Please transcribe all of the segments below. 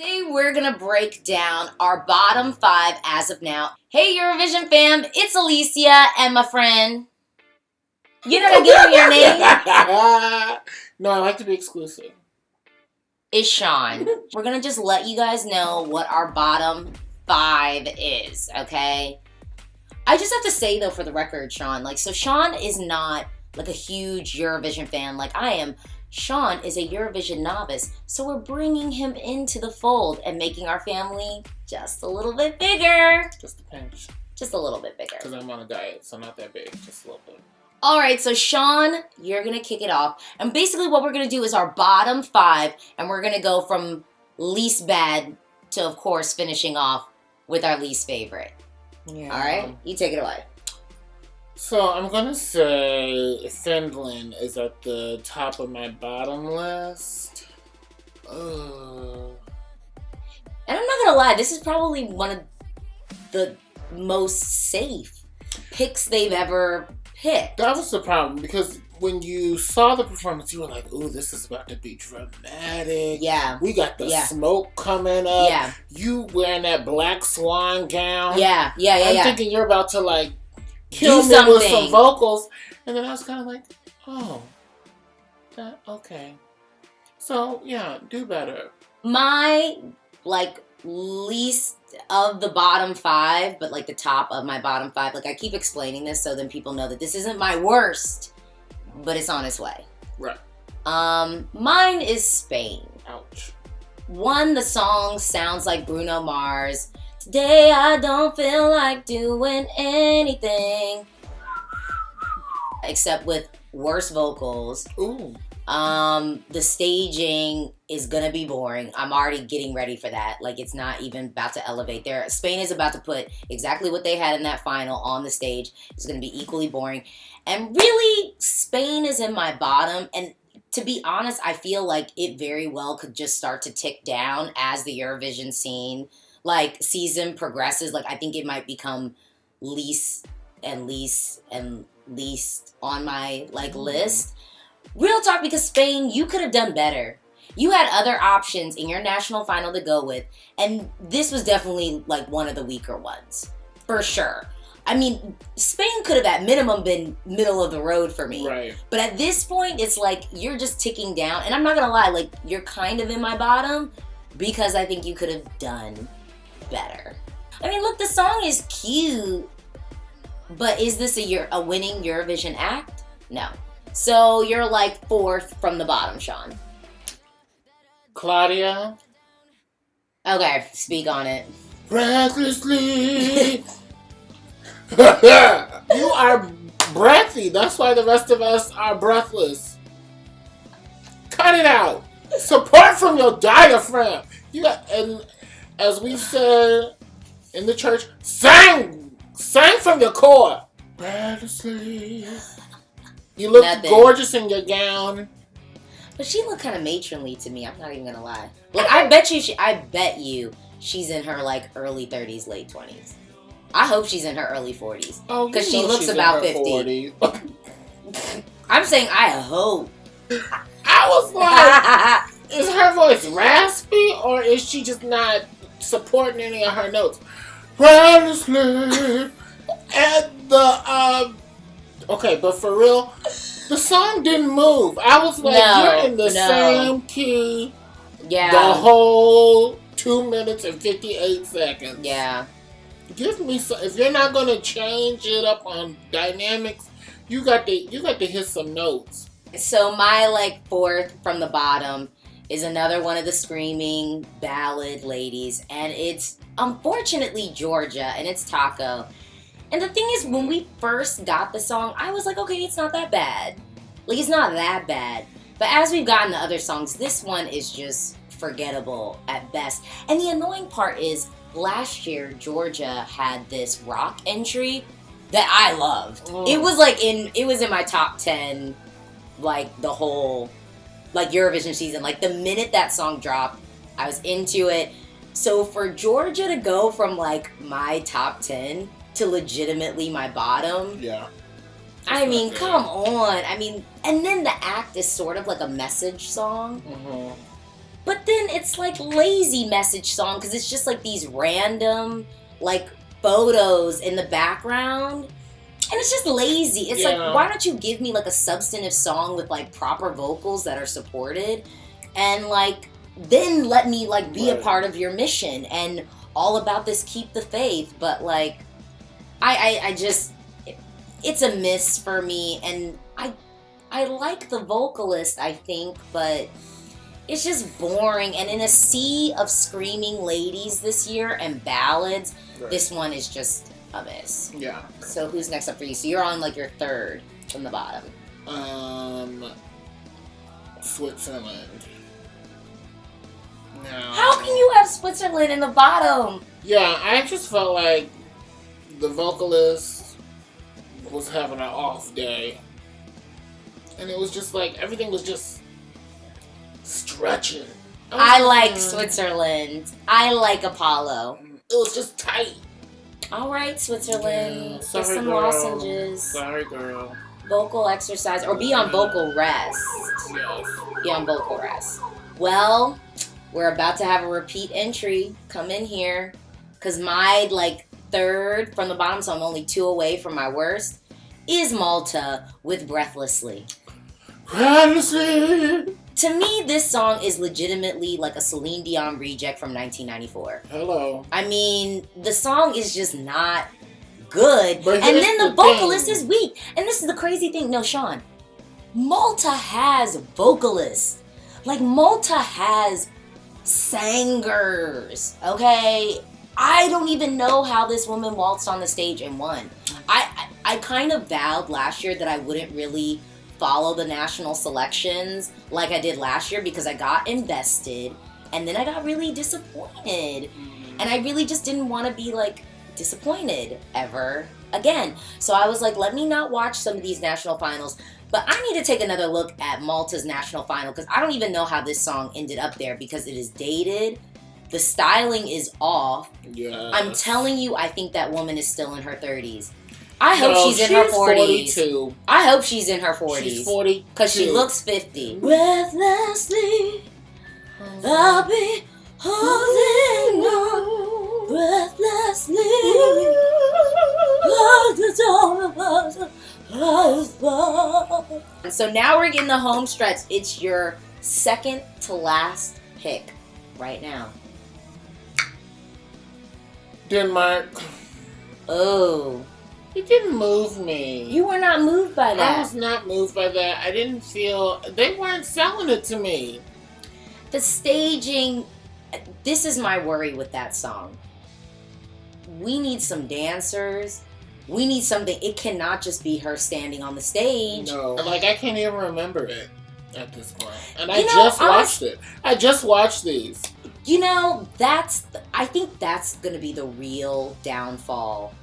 Today we're gonna break down our bottom 5 as of now. Hey Eurovision fam, it's Alesia and my friend. You're not gonna give me your name? No, I like to be exclusive. It's Shawn. We're gonna just let you guys know what our bottom 5 is, okay? I just have to say though, for the record, Shawn, so Shawn is not like a huge Eurovision fan like I am. Shawn is a Eurovision novice, so we're bringing him into the fold and making our family just a little bit bigger. Just a pinch. Just a little bit bigger. Because I'm on a diet, so not that big, just a little bit. Alright, so Shawn, you're going to kick it off. And basically what we're going to do is our bottom 5, and we're going to go from least bad to, of course, finishing off with our least favorite. Yeah. Alright, you take it away. So I'm going to say Finland is at the top of my bottom list. And I'm not going to lie, this is probably one of the most safe picks they've ever picked. That was the problem, because when you saw the performance, you were like, ooh, this is about to be dramatic. Yeah. We got the smoke coming up. Yeah. You wearing that black swan gown. Yeah. I'm thinking you're about to, kill me with some vocals. And then I was kind of like, oh, okay. So, yeah, do better. My, least of the bottom 5, but, the top of my bottom 5. I keep explaining this so then people know that this isn't my worst, but it's on its way. Right. Mine is Spain. Ouch. One, the song sounds like Bruno Mars. Today I don't feel like doing anything. Except with worse vocals. Ooh. The staging is gonna be boring. I'm already getting ready for that. It's not even about to elevate there. Spain is about to put exactly what they had in that final on the stage. It's gonna be equally boring. And really, Spain is in my bottom. And to be honest, I feel like it very well could just start to tick down as the Eurovision season progresses. I think it might become least and least and least on my list. Real talk, because Spain, you could have done better. You had other options in your national final to go with, and this was definitely one of the weaker ones, for sure. I mean, Spain could have at minimum been middle of the road for me. Right. But at this point, it's you're just ticking down, and I'm not gonna lie, you're kind of in my bottom because I think you could have done better. I mean, look, the song is cute, but is this a winning Eurovision act? No. So you're 4th from the bottom, Shawn. Claudia. Okay, speak on it. Breathlessly. You are breathy. That's why the rest of us are breathless. Cut it out. Support from your diaphragm. And as we said in the church, sing from your core. Breathlessly. You look gorgeous in your gown. But she looked kind of matronly to me. I'm not even gonna lie. I bet you she's in her early 30s, late 20s. I hope she's in her early 40s. Oh, because she looks about 50. I'm saying I hope. I was like, is her voice raspy or is she just not supporting any of her notes? And okay, but for real, the song didn't move. I was like, you're in the same key the whole 2 minutes and 58 seconds. Yeah. Give me some. If you're not gonna change it up on dynamics, you got to hit some notes. So my 4th from the bottom is another one of the screaming ballad ladies, and it's unfortunately Georgia, and it's Taco. And the thing is, when we first got the song, I was like, okay, it's not that bad. It's not that bad. But as we've gotten the other songs, this one is just forgettable at best. And the annoying part is, last year, Georgia had this rock entry that I loved. Oh. It was in my top 10, the whole, Eurovision season. The minute that song dropped, I was into it. So for Georgia to go from, my top 10 to legitimately my bottom. Yeah. I mean, come on. I mean, and then the act is sort of like a message song. Mm-hmm. But then it's like lazy message song because it's just like these random like photos in the background. And it's just lazy. It's like, why don't you give me like a substantive song with like proper vocals that are supported and like then let me like be a part of your mission and all about this keep the faith. But like I just it's a miss for me, and I like the vocalist, I think, but it's just boring. And in a sea of screaming ladies this year and ballads, this one is just a miss. Yeah. So who's next up for you? So you're on like your third from the bottom. Switzerland. No. How can you have Switzerland in the bottom? Yeah, I just felt like the vocalist was having an off day. And it was just like, everything was just stretching. I like Switzerland. I like Apollo. It was just tight. All right, Switzerland. Yeah, sorry, Get some girl. lozenges. Sorry, girl. Vocal exercise. Or be on vocal rest. Yes. Be on vocal rest. Well, we're about to have a repeat entry come in here. Because my, like, third from the bottom, so I'm only 2 away from my worst, is Malta with Breathlessly. Breathlessly. To me, this song is legitimately like a Celine Dion reject from 1994. Hello. I mean, the song is just not good. But and then the vocalist thing. is weak. And this is the crazy thing. No, Shawn. Malta has vocalists. Like, Malta has singers. Okay? I don't even know how this woman waltzed on the stage and won. I kind of vowed last year that I wouldn't really follow the national selections like I did last year because I got invested and then I got really disappointed. And I really just didn't want to be like disappointed ever again. So I was like, let me not watch some of these national finals. But I need to take another look at Malta's national final because I don't even know how this song ended up there because it is dated. The styling is off. Yeah. I'm telling you, I think that woman is still in her 30s. I hope she's in her 40s. 42. I hope she's in her 40s. She's 40. Because she looks 50. Breathlessly, I'll be holding on. Breathlessly, so now we're getting the home stretch. It's your second to last pick right now. Denmark. Oh. It didn't move me. You were not moved by that. I was not moved by that. I didn't feel... They weren't selling it to me. The staging... This is my worry with that song. We need some dancers. We need something. It cannot just be her standing on the stage. No. Like, I can't even remember it at this point. And I just watched it. I just watched these. You know, I think that's going to be the real downfall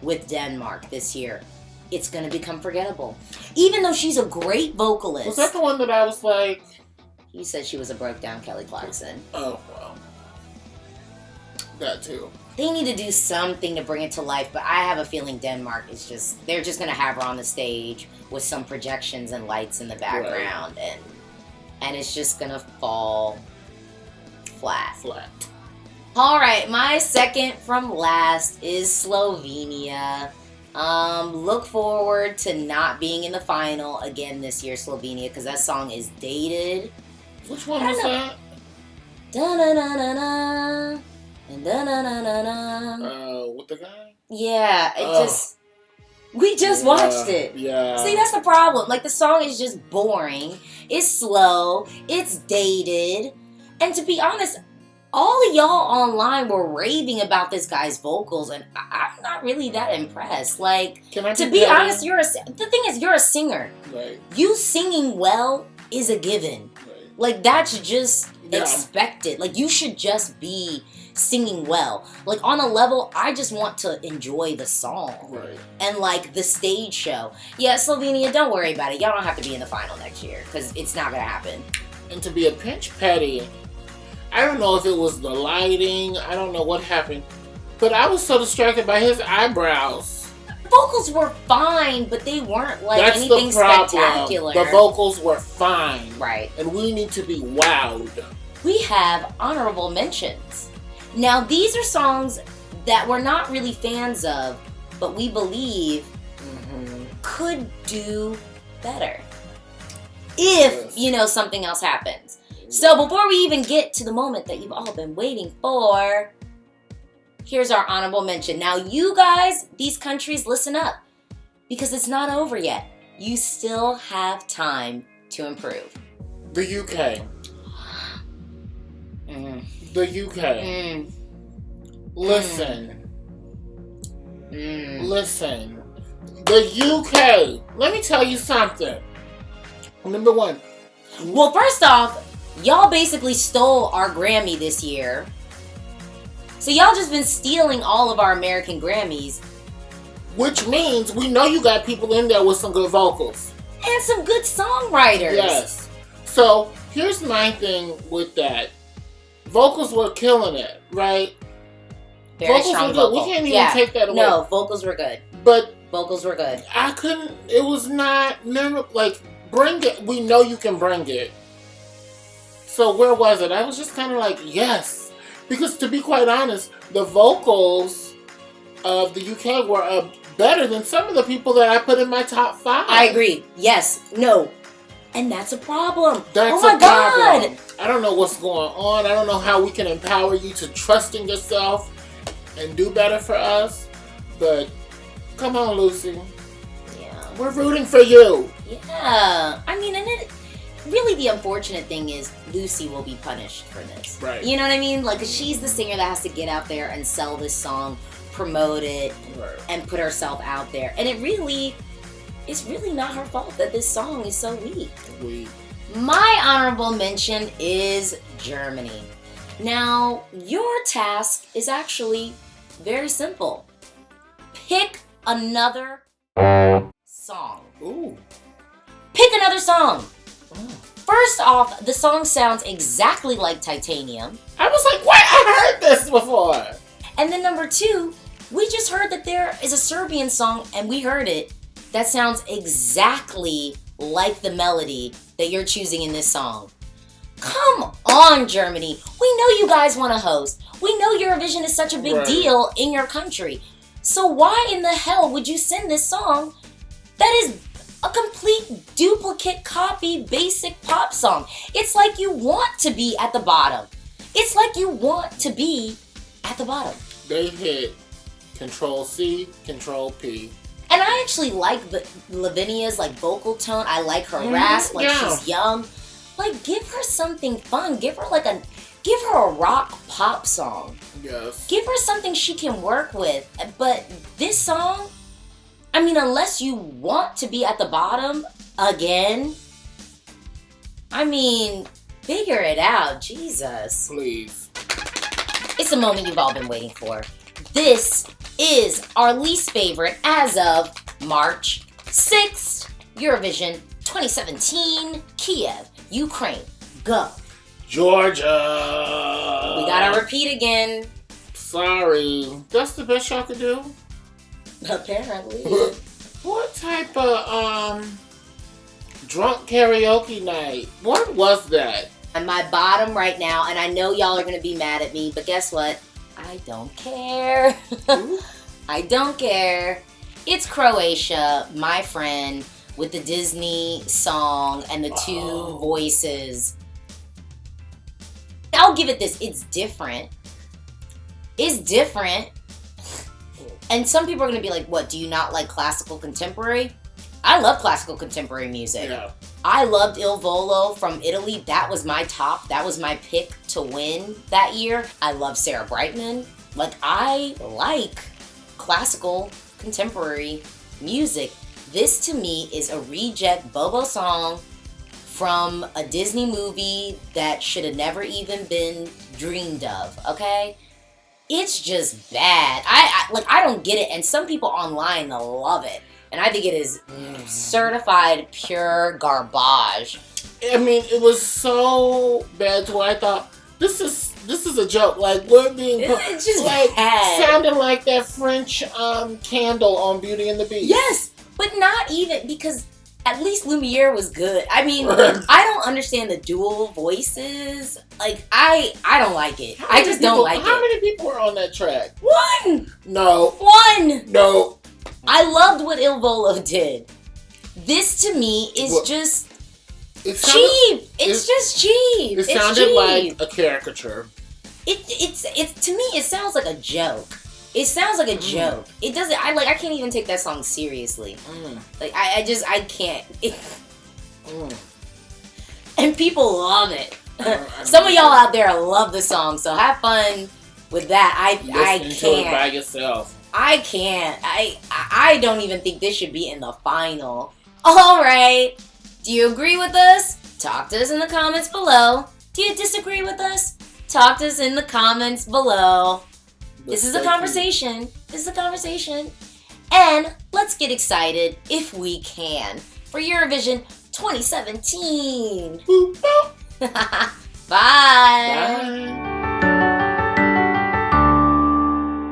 with Denmark this year. It's going to become forgettable. Even though she's a great vocalist. Was that the one that I was like... You said she was a broke down Kelly Clarkson. Oh, well. That too. They need to do something to bring it to life, but I have a feeling Denmark is just... They're just going to have her on the stage with some projections and lights in the background. Right. And it's just going to fall flat. All right, my second from last is Slovenia. Look forward to not being in the final again this year, Slovenia, because that song is dated. Which one was that? Da-na-na-na-na. And da-na-na-na-na. With the guy? Yeah, we just watched it. Yeah. See, that's the problem. Like, the song is just boring. It's slow. It's dated. And to be honest, all of y'all online were raving about this guy's vocals, and I'm not really that impressed. Like, to be honest, the thing is, you're a singer. Right. You singing well is a given. Right. Like, that's just expected. Like, you should just be singing well. Like, on a level, I just want to enjoy the song. Right. And, like, the stage show. Yeah, Slovenia, don't worry about it. Y'all don't have to be in the final next year, because it's not going to happen. And to be a pinch petty... I don't know if it was the lighting. I don't know what happened. But I was so distracted by his eyebrows. Vocals were fine, but they weren't like anything spectacular. The vocals were fine. Right. And we need to be wowed. we have honorable mentions. Now, these are songs that we're not really fans of, but we believe could do better if, something else happens. So before we even get to the moment that you've all been waiting for, here's our honorable mention. Now, you guys, these countries, listen up, because it's not over yet. You still have time to improve. The UK. The UK. Listen. Listen. The UK. Let me tell you something. Number one. Well, first off, y'all basically stole our Grammy this year. So y'all just been stealing all of our American Grammys. Which means we know you got people in there with some good vocals. And some good songwriters. Yes. So, here's my thing with that. Vocals were killing it, right? Very vocals strong were good. vocal. We can't even take that away. No, vocals were good. But vocals were good. I couldn't, it was not memorable. Like, bring it. We know you can bring it. So where was it? I was just kind of like, yes. Because to be quite honest, the vocals of the UK were better than some of the people that I put in my top 5. I agree. Yes. No. And that's a problem. That's oh my problem. God. I don't know what's going on. I don't know how we can empower you to trust in yourself and do better for us. But come on, Lucy. Yeah. We're rooting for you. Yeah. I mean, and it really the unfortunate thing is Lucy will be punished for this. Right. You know what I mean? Like, she's the singer that has to get out there and sell this song, promote it, and put herself out there. And it's really not her fault that this song is so weak. My honorable mention is Germany. Now, your task is actually very simple. Pick another song. Ooh. Pick another song. First off, the song sounds exactly like Titanium. I was like, what? I heard this before. And then number 2, we just heard that there is a Serbian song, and we heard it, that sounds exactly like the melody that you're choosing in this song. Come on, Germany. We know you guys want to host. We know Eurovision is such a big deal in your country. So why in the hell would you send this song that is a complete duplicate copy basic pop song? It's like you want to be at the bottom. It's like you want to be at the bottom. They hit Control C, Control P. And I actually like Lavinia's vocal tone. I like her rasp, she's young. Give her something fun. Give her a rock pop song. Yes. Give her something she can work with. But this song, I mean, unless you want to be at the bottom again, I mean, figure it out. Jesus. Please. It's the moment you've all been waiting for. This is our least favorite as of March 6th, Eurovision 2017, Kiev, Ukraine. Go. Georgia. We gotta repeat again. Sorry. That's the best y'all could do? Apparently. What type of drunk karaoke night? What was that? I'm my bottom right now, and I know y'all are gonna be mad at me, but guess what? I don't care. I don't care. It's Croatia, my friend, with the Disney song and the 2 voices. I'll give it this. It's different. It's different. And some people are going to be like, what, do you not like classical contemporary? I love classical contemporary music. Yeah. I loved Il Volo from Italy. That was my top. That was my pick to win that year. I love Sarah Brightman. I like classical contemporary music. This to me is a reject Bobo song from a Disney movie that should have never even been dreamed of, okay? It's just bad. I don't get it, and some people online love it. And I think it is certified pure garbage. I mean, it was so bad to where I thought, this is a joke. We're being it's just bad. Sounding like that French candle on Beauty and the Beast. Yes, but not even, because At least Lumiere was good. I mean, I don't understand the dual voices. Like, I don't like it. I just don't like it. How many people were on that track? One! No. One! No. I loved what Il Volo did. This, to me, is just cheap. It's just cheap. It sounded like a caricature. It's to me, it sounds like a joke. It sounds like a joke. It doesn't. I can't even take that song seriously. Like I can't. And people love it. Some of y'all out there love the song, so have fun with that. I can't. To it by yourself. I can't. I don't even think this should be in the final. All right. Do you agree with us? Talk to us in the comments below. Do you disagree with us? Talk to us in the comments below. This is a conversation. This is a conversation. And let's get excited, if we can, for Eurovision 2017. Bye. Bye.